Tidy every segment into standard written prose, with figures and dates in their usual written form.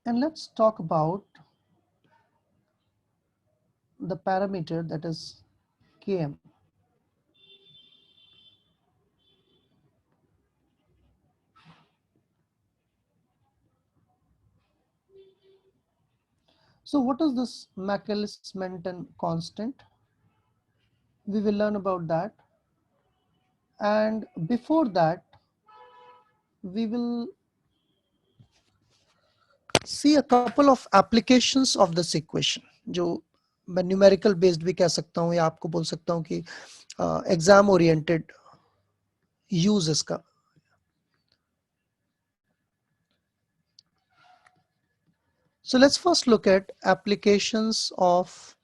And let's talk about the parameter that is Km. So what is this Michaelis-Menten constant? We will learn about that. And before that, we will see a couple of applications of this equation, जो मैं numerical based भी कह सकता हूँ या आपको बोल सकता हूँ कि एग्जाम ओरिएंटेड यूज इसका. So let's first look at applications of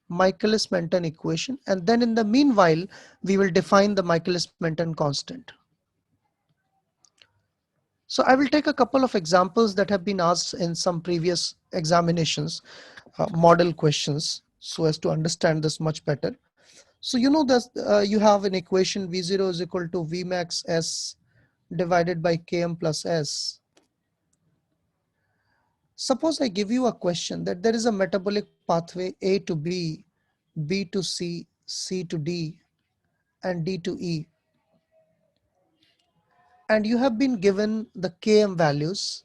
Michaelis-Menten equation, and then in the meanwhile we will define the Michaelis-Menten constant. So I will take a couple of examples that have been asked in some previous examinations, model questions, so as to understand this much better. So you know that you have an equation V0 is equal to Vmax S divided by Km plus S. Suppose I give you a question that there is a metabolic pathway A to B, B to C, C to D, and D to E. And you have been given the Km values.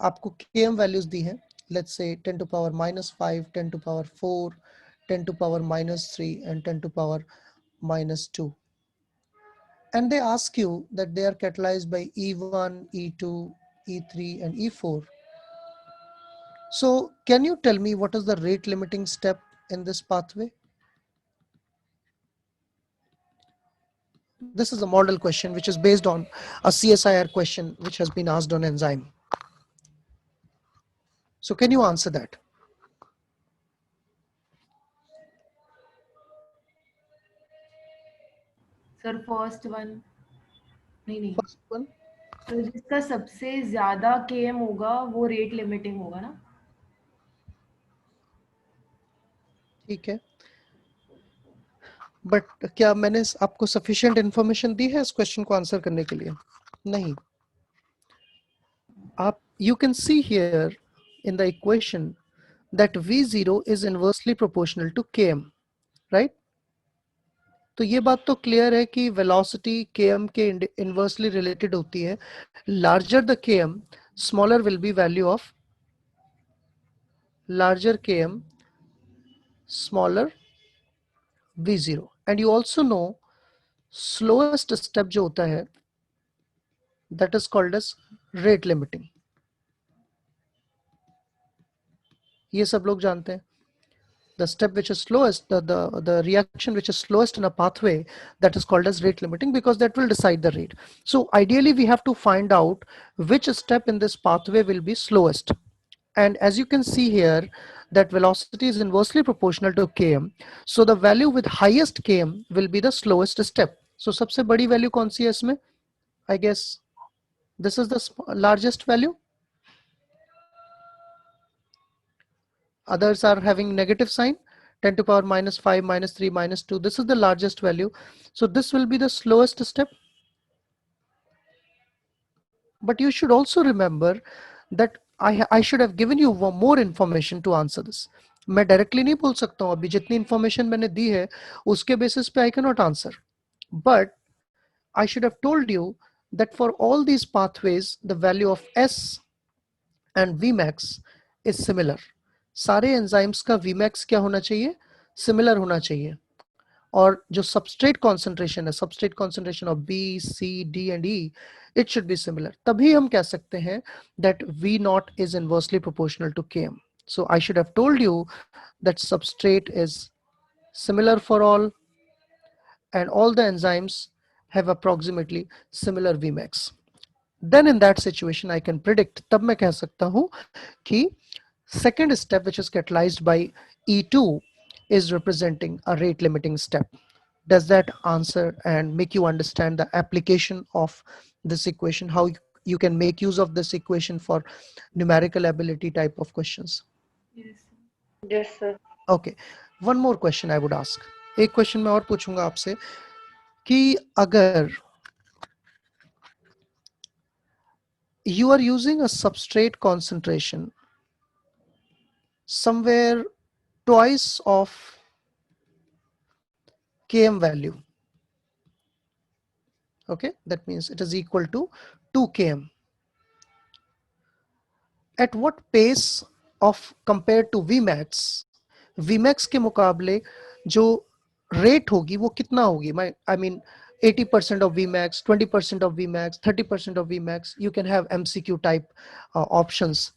आपको Km values दी हैं. Let's say 10 to power minus 5, 10 to power 4, 10 to power minus 3, and 10 to power minus 2. And they ask you that they are catalyzed by E1, E2, E3, and E4. So can you tell me what is the rate limiting step in this pathway? This is a model question which is based on a CSIR question which has been asked on enzyme. So can you answer that? Sir first one नहीं First one. तो जिसका सबसे ज्यादा KM होगा वो rate limiting होगा ना. ठीक है. बट क्या मैंने आपको सफिशिएंट इंफॉर्मेशन दी है इस क्वेश्चन को आंसर करने के लिए? नहीं. आप you can see here in the equation that V0 is inversely proportional to Km, right? तो ये बात तो क्लियर है कि वेलोसिटी Km के इनवर्सली रिलेटेड होती है. Larger the Km, smaller will be value of larger Km, smaller V0. And you also know slowest step जो होता है that is called as rate limiting. ये सब लोग जानते हैं. The step which is slowest, the reaction which is slowest in a pathway, that is called as rate limiting because that will decide the rate. So ideally we have to find out which step in this pathway will be slowest. And as you can see here that velocity is inversely proportional to Km. So the value with highest Km will be the slowest step. So सबसे बड़ी value कौन सी है इसमें? I guess this is the largest value. Others are having negative sign. 10 to power minus 5, minus 3, minus 2. This is the largest value. So this will be the slowest step. But you should also remember that I should have given you more information to answer this. मैं directly नहीं बोल सकता हूँ. अभी जितनी information मैंने दी है उसके basis पे I cannot answer. But I should have told you that for all these pathways the value of S and Vmax is similar. सारे enzymes का Vmax क्या होना चाहिए? Similar होना चाहिए. और जो substrate concentration है, substrate concentration of B, C, D and E, it should be similar. तभी हम कह सकते हैं that V naught is inversely proportional to Km. So I should have told you that substrate is similar for all and all the enzymes have approximately similar Vmax. Then in that situation I can predict, तब मैं कह सकता हूँ कि second step which is catalyzed by E2 is representing a rate limiting step. Does that answer and make you understand the application of this equation, how you can make use of this equation for numerical ability type of questions? Yes. Yes, sir. Okay, one more question I would ask. एक question मैं और पूछूंगा आपसे कि अगर you are using a substrate concentration somewhere twice of km value. Okay, that means it is equal to 2 km. At what pace of compared to Vmax, Vmax के मुकाबले जो rate होगी वो कितना होगी? I mean 80% of Vmax, 20% of Vmax, 30% of Vmax. You can have MCQ type options,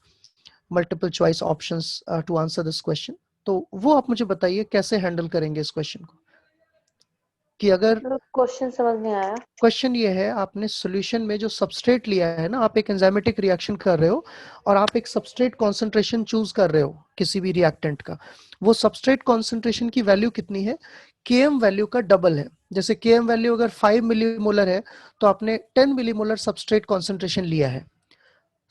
multiple choice options to answer this question. तो वो आप मुझे बताइए कैसे हैंडल करेंगे इस क्वेश्चन को, कि अगर क्वेश्चन समझ नहीं आया। क्वेश्चन ये है, आपने सॉल्यूशन में जो सबस्ट्रेट लिया है ना, आप एक एंजाइमेटिक रिएक्शन कर रहे हो और आप एक सबस्ट्रेट कॉन्सेंट्रेशन चूज कर रहे हो किसी भी रिएक्टेंट का, वो सबस्ट्रेट कॉन्सेंट्रेशन की वैल्यू कितनी है? केएम वैल्यू का डबल है। जैसे केएम वैल्यू अगर 5 मिलीमोलर है तो आपने 10 मिलीमोलर सबस्ट्रेट कॉन्सेंट्रेशन लिया है।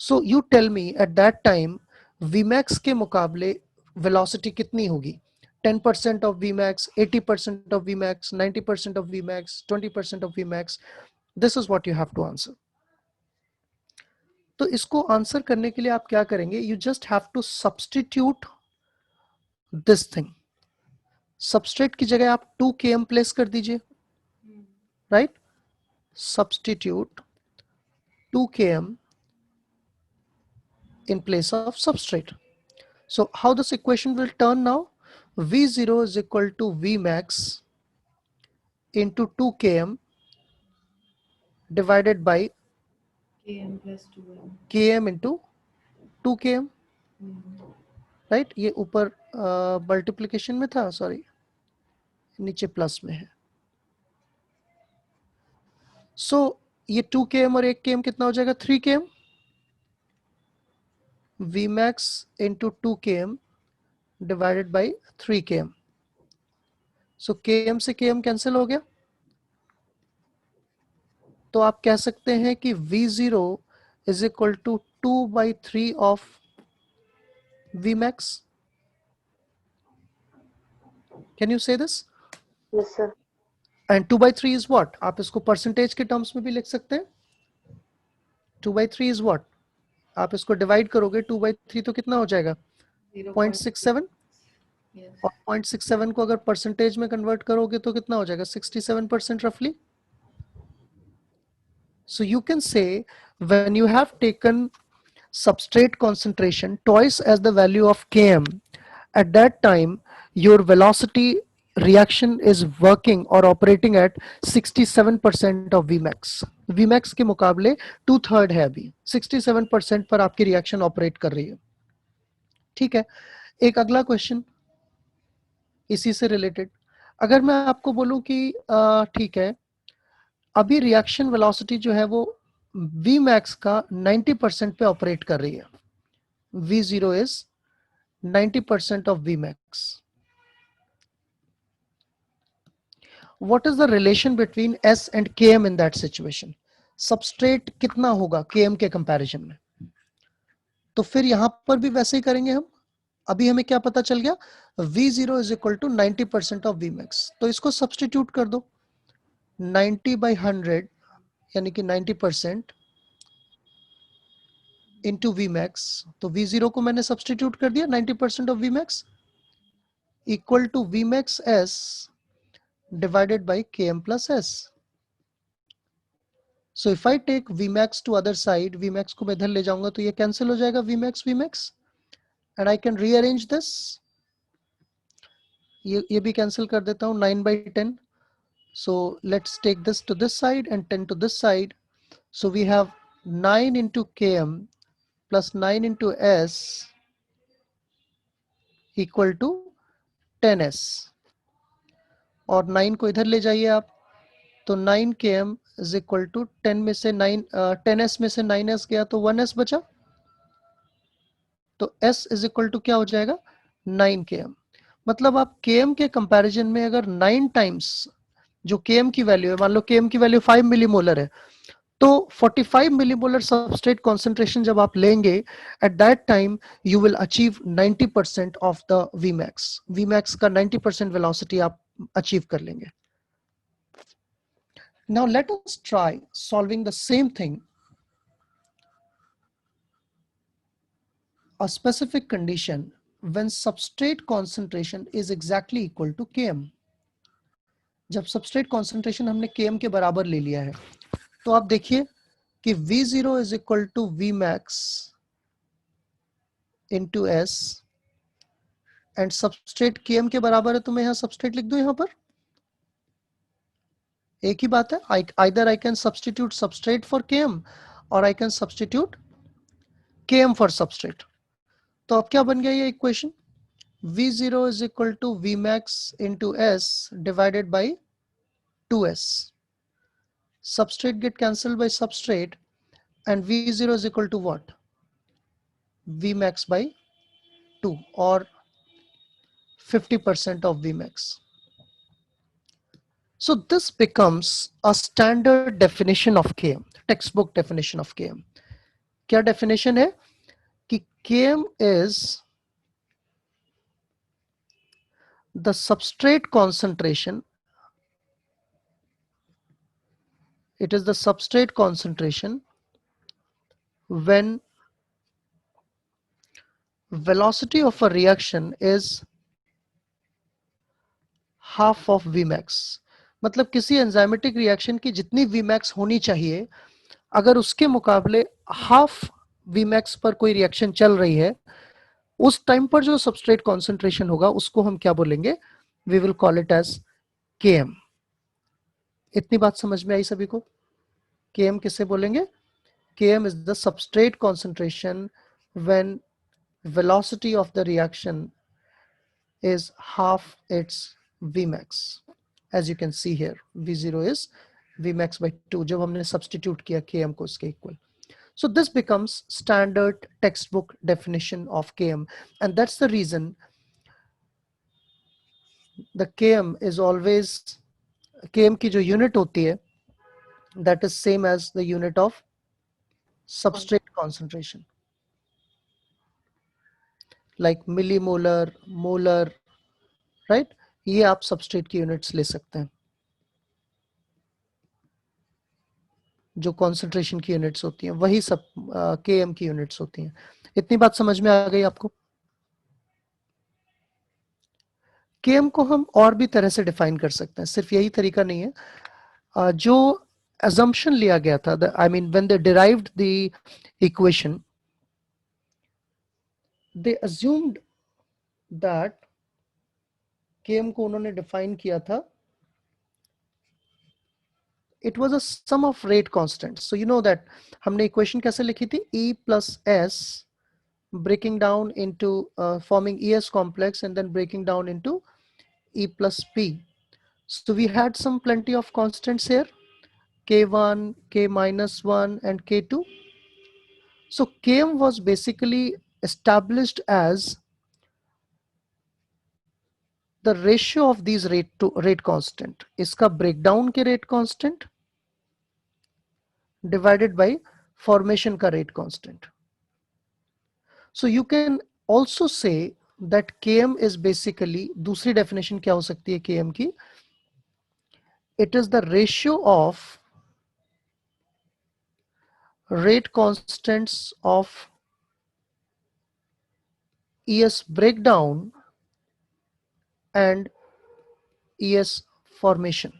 So you tell me at that time Vmax के मुकाबले वेलोसिटी कितनी होगी? 10% of Vmax, 80% of Vmax, 90% of Vmax, 20% of Vmax. This is what you have to answer. तो इसको आंसर करने के लिए आप क्या करेंगे? You just have to substitute this thing. Substrate की जगह आप 2 km प्लेस कर दीजिए, right? Substitute 2 km in place of substrate. So how this equation will turn now? V0 is equal to Vmax into 2 km divided by km plus 2m. km into 2 km, right? ये ऊपर multiplication में था, sorry नीचे plus में है। सो ये 2 km और 1 km कितना हो जाएगा? 3 km। Vmax into 2 km divided by 3 km. So km से km कैंसिल हो गया, तो आप कह सकते हैं कि V0 is equal to 2/3 of Vmax. Can you say this? Yes sir. And 2/3 is what? आप इसको परसेंटेज के टर्म्स में भी लिख सकते हैं। 2/3 is what? आप इसको डिवाइड करोगे 2/3 तो कितना हो जाएगा? 0.67। और 0.67 को अगर परसेंटेज में कन्वर्ट करोगे तो कितना हो जाएगा? 67% रफली। So you can say when you have taken substrate concentration twice as the value of km, at that time your velocity reaction is working or operating at 67% of Vmax. Vmax के मुकाबले 2/3 है अभी, 67% पर आपकी रिएक्शन ऑपरेट कर रही है। ठीक है, एक अगला क्वेश्चन इसी से रिलेटेड। अगर मैं आपको बोलूं कि ठीक है, अभी रिएक्शन वेलोसिटी जो है वो Vmax का 90% पे ऑपरेट कर रही है। V0 is 90% of Vmax. What is the relation between S and Km in that situation? Substrate कितना होगा Km के कंपैरिजन में? तो फिर यहां पर भी वैसे ही करेंगे हम। अभी हमें क्या पता चल गया? V0 is equal to 90% of Vmax. तो इसको सब्सटीट्यूट कर दो, 90/100 यानी कि 90% into Vmax। तो V0 को मैंने सब्सटीट्यूट कर दिया 90% of Vmax equal to Vmax S divided by Km plus S. So if I take Vmax to other side, Vmax को मैं इधर ले जाऊंगा तो ये कैंसिल हो जाएगा Vmax and I can rearrange this. ये भी कैंसिल कर देता हूँ 9/10. So let's take this to this side and 10 to this side. So we have 9 into Km plus 9 into S equal to 10S. और 9 को इधर ले जाइए आप, तो 9 km is equal to 10 में से 9 10s में से 9s गया तो 1s बचा, तो s is equal to क्या हो जाएगा? 9 km। मतलब आप km के कंपैरिजन में अगर 9 टाइम्स जो km की वैल्यू है, मान लो km की वैल्यू 5 मिलीमोलर है, तो 45 मिलीमोलर सबस्ट्रेट कॉन्सेंट्रेशन जब आप लेंगे, eight that time you will achieve 90% of the Vmax। Vmax का 90% वेलोसिटी आप अचीव कर लेंगे। Now let us try solving the same thing a specific condition when substrate concentration is exactly equal to Km. जब substrate concentration हमने Km के बराबर ले लिया है, तो आप देखिए कि V0 is equal to Vmax into S and substrate Km के बराबर है, तो मैं यहाँ substrate लिख दूं यहाँ पर. एक ही बात है. Either I can substitute substrate for Km or I can substitute Km for substrate. तो अब क्या बन गया ये equation? V0 is equal to Vmax into S divided by 2S. Substrate get cancelled by substrate and V0 is equal to what? Vmax by 2 or 50% of Vmax. So this becomes a standard definition of Km, textbook definition of Km. क्या definition है? कि Km is the substrate concentration. It is the substrate concentration when velocity of a reaction is half of Vmax. मतलब किसी enzymatic reaction की जितनी Vmax होनी चाहिए, अगर उसके मुकाबले हाफ Vmax पर कोई रिएक्शन चल रही है, उस टाइम पर जो सबस्ट्रेट कॉन्सेंट्रेशन होगा उसको हम क्या बोलेंगे? We will call it as Km. इतनी बात समझ में आई सभी को? Km किसे बोलेंगे? Km is the substrate concentration when velocity of the reaction is half its Vmax. As you can see here, V0 is Vmax by 2. जब हमने substitute किया Km को इसके equal. So this becomes standard textbook definition of Km, and that's the reason the Km is always, Km की जो unit होती है, that is same as the unit of substrate concentration, like millimolar, molar, right? ये आप substrate की units ले सकते हैं, जो concentration की units होती हैं, वही सब Km की units होती हैं. इतनी बात समझ में आ गई आपको? Km को हम और भी तरह से डिफाइन कर सकते हैं, सिर्फ यही तरीका नहीं है. जो assumption लिया गया था, I mean when they derived the equation, they assumed that Km को उन्होंने डिफाइन किया था, it was a sum of rate constants. So you know that हमने equation कैसे लिखी थी? E plus S breaking down into forming ES complex and then breaking down into E plus P. So we had some plenty of constants here, K1, K minus 1 and K2. So Km was basically established as the ratio of these rate to rate constant. इसका breakdown के rate constant divided by formation का rate constant. So you can also say that Km is basically, दूसरी definition क्या हो सकती है Km की? It is the ratio of rate constants of ES breakdown and ES formation.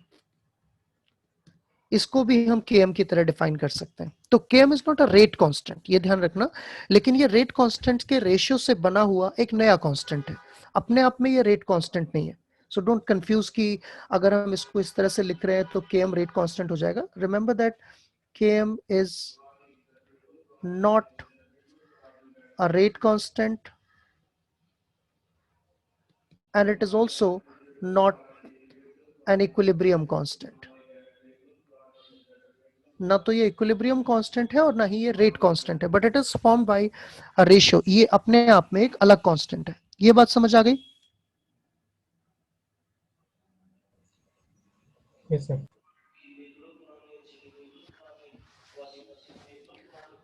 इसको भी हम Km की तरह डिफाइन कर सकते हैं. तो Km is not a rate constant, ये ध्यान रखना, लेकिन ये रेट कांस्टेंट के रेशियो से बना हुआ एक नया कांस्टेंट है. अपने आप में ये रेट कांस्टेंट नहीं है. सो डोंट कंफ्यूज कि अगर हम इसको इस तरह से लिख रहे हैं तो Km रेट कांस्टेंट हो जाएगा. Remember that Km is not a rate constant and it is also not an equilibrium constant. ना तो ये इक्विलिब्रियम कांस्टेंट है और ना ही ये रेट कांस्टेंट है, but it is formed by a ratio. ये अपने आप में एक अलग कांस्टेंट है. ये बात समझ आ गई? Yes sir.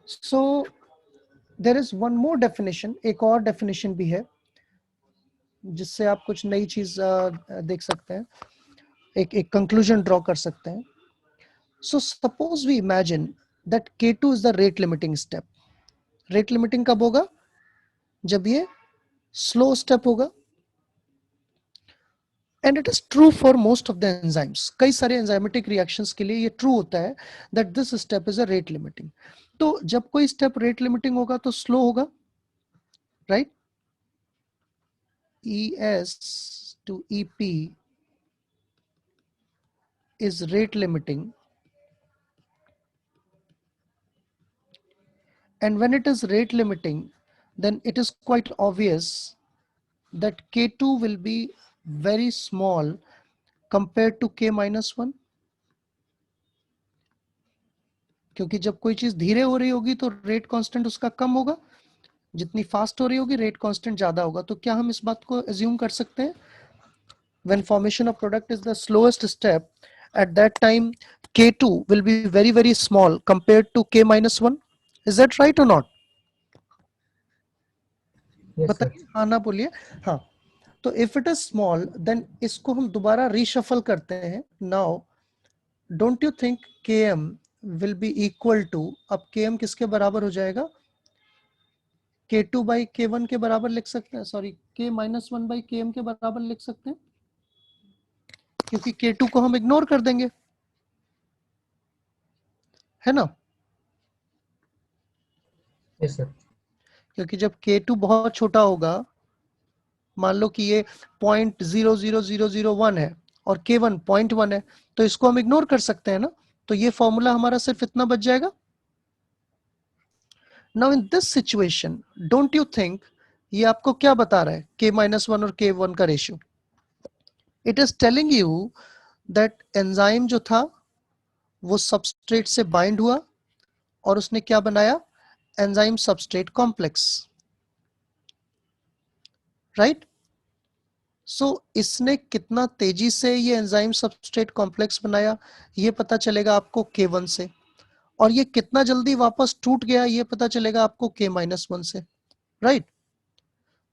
So there is one more definition, एक और डेफिनेशन भी है जिससे आप कुछ नई चीज देख सकते हैं, एक कंक्लूजन ड्रॉ कर सकते हैं. So suppose we imagine that K2 is the rate limiting step. Rate limiting कब होगा? जब ये स्लो स्टेप होगा। And it is true for most of the enzymes, कई सारे एंजाइमेटिक रिएक्शंस के लिए ये ट्रू होता है that this step is a rate limiting. तो जब कोई स्टेप रेट लिमिटिंग होगा तो स्लो होगा, right. ES to EP is rate limiting, and when it is rate limiting, then it is quite obvious that K2 will be very small compared to K minus 1, क्योंकि जब कोई चीज धीरे हो रही होगी तो रेट कांस्टेंट उसका कम होगा, जितनी फास्ट हो रही होगी रेट कांस्टेंट ज्यादा होगा। तो क्या हम इस बात को एज्यूम कर सकते हैं, when formation of product is the slowest step, at that time K2 will be very very small compared to K minus 1? Is that right or not? Yes, sir. बताइए, हाँ ना बोलिए। हाँ, तो if it is small then इसको हम दोबारा reshuffle करते हैं। Now don't you think Km will be equal to, अब Km किसके बराबर हो जाएगा, K2 बाई K1 के बराबर लिख सकते हैं, sorry K minus 1 by Km के बराबर लिख सकते हैं, क्योंकि K2 को हम इग्नोर कर देंगे, है ना। Yes, sir. क्योंकि जब K2 बहुत छोटा होगा, मान लो कि ये 0.00001 है और K1 0.1 है, तो इसको हम इग्नोर कर सकते हैं ना। तो ये फॉर्मूला हमारा सिर्फ इतना बच जाएगा। Now in this situation don't you think ये आपको क्या बता रहा है, K माइनस 1 और K1 का ratio? It is telling you that enzyme जो था वो सबस्ट्रेट से बाइंड हुआ और उसने क्या बनाया, एंजाइम सबस्ट्रेट कॉम्प्लेक्स, राइट। सो इसने कितना तेजी से ये एंजाइम सबस्ट्रेट कॉम्प्लेक्स बनाया ये पता चलेगा आपको K1 से, और ये कितना जल्दी वापस टूट गया ये पता चलेगा आपको K माइनस 1 से, राइट।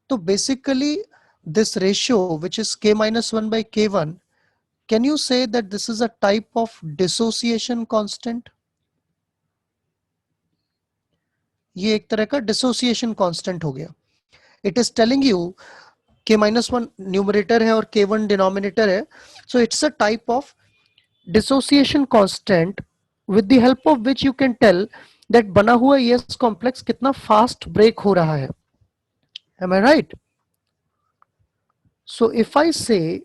तो basically this ratio which is K minus 1 by K1, can you say that this is a type of dissociation constant? ये एक तरह का dissociation constant हो गया। It is telling you K minus 1 numerator है और K1 denominator है, so it's a type of dissociation constant with the help of which you can tell that बना हुआ ES complex कितना fast break हो रहा है। Am I right? So if I say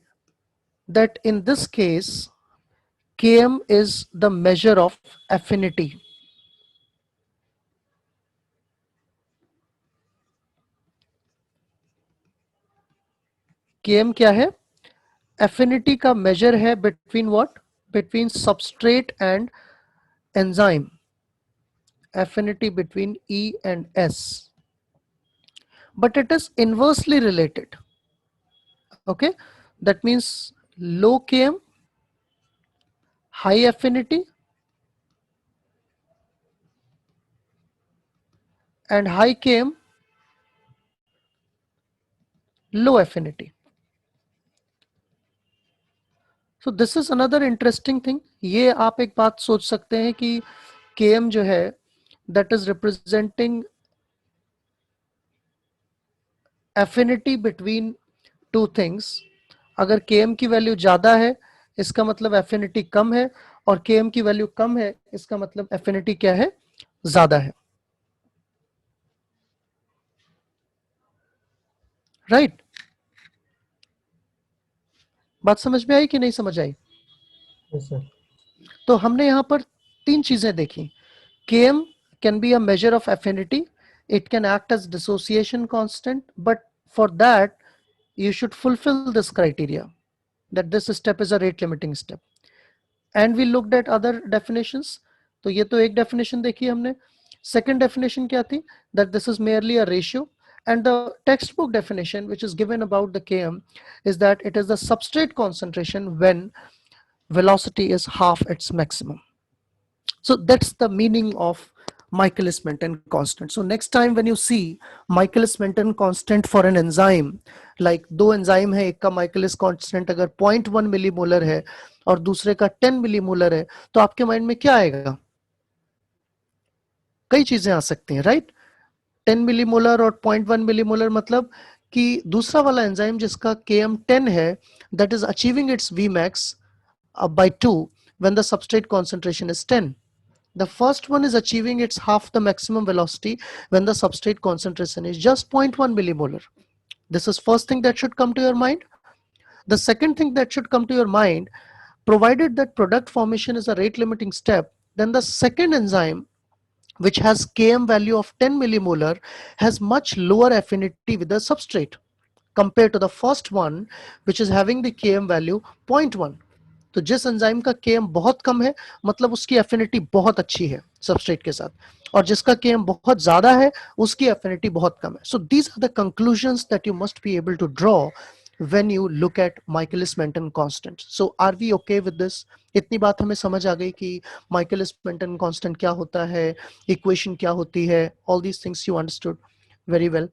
that in this case Km is the measure of affinity, Km क्या है, affinity का measure है between what, between substrate and enzyme, affinity between E and S, but it is inversely related. Okay, that means low Km, high affinity, and high Km, low affinity. So this is another interesting thing. ये आप एक बात सोच सकते हैं कि Km जो है that is representing affinity between two things. अगर Km की वैल्यू ज्यादा है इसका मतलब affinity कम है, और Km की वैल्यू कम है इसका मतलब affinity क्या है, ज्यादा है, राइट। बात समझ में आई कि नहीं समझ आई? Yes, sir. तो हमने यहाँ पर तीन चीजें देखी। Km can be a measure of affinity, it can act as dissociation constant, but for that you should fulfill this criteria that this step is a rate limiting step. And we looked at other definitions. तो ये तो एक definition देखी हमने। Second definition क्या थी, that this is merely a ratio, and the textbook definition which is given about the Km is that it is the substrate concentration when velocity is half its maximum. So that's the meaning of Michaelis-Menten constant. So next time when you see Michaelis-Menten constant for an enzyme, like दो enzyme है, एक का Michaelis constant अगर 0.1 millimolar है और दूसरे का 10 millimolar है, तो आपके माइंड में क्या आएगा? कई चीजें आ सकती हैं, राइट। 10 मिलीमोलर और 0.1 मिलीमोलर मतलब कि दूसरा वाला एंजाइम जिसका Km 10 है, that is achieving its Vmax by 2 when the substrate concentration is 10. The first one is achieving its half the maximum velocity when the substrate concentration is just 0.1 millimolar. This is first thing that should come to your mind. The second thing that should come to your mind, provided that product formation is a rate limiting step, then the second enzyme, which has Km value of 10 millimolar, has much lower affinity with the substrate compared to the first one, which is having the Km value 0.1. तो जिस enzyme का Km बहुत कम है मतलब उसकी affinity बहुत अच्छी है सबस्ट्रेट के साथ, और जिसका Km बहुत ज्यादा है उसकी एफिनिटी बहुत कम है. So these are the conclusions that you must be able to draw when you look at Michaelis-Menten constant. So are we okay with this? इतनी बात हमें समझ आ गई कि Michaelis-Menten constant क्या होता है, इक्वेशन क्या होती है, all these things you understood very well.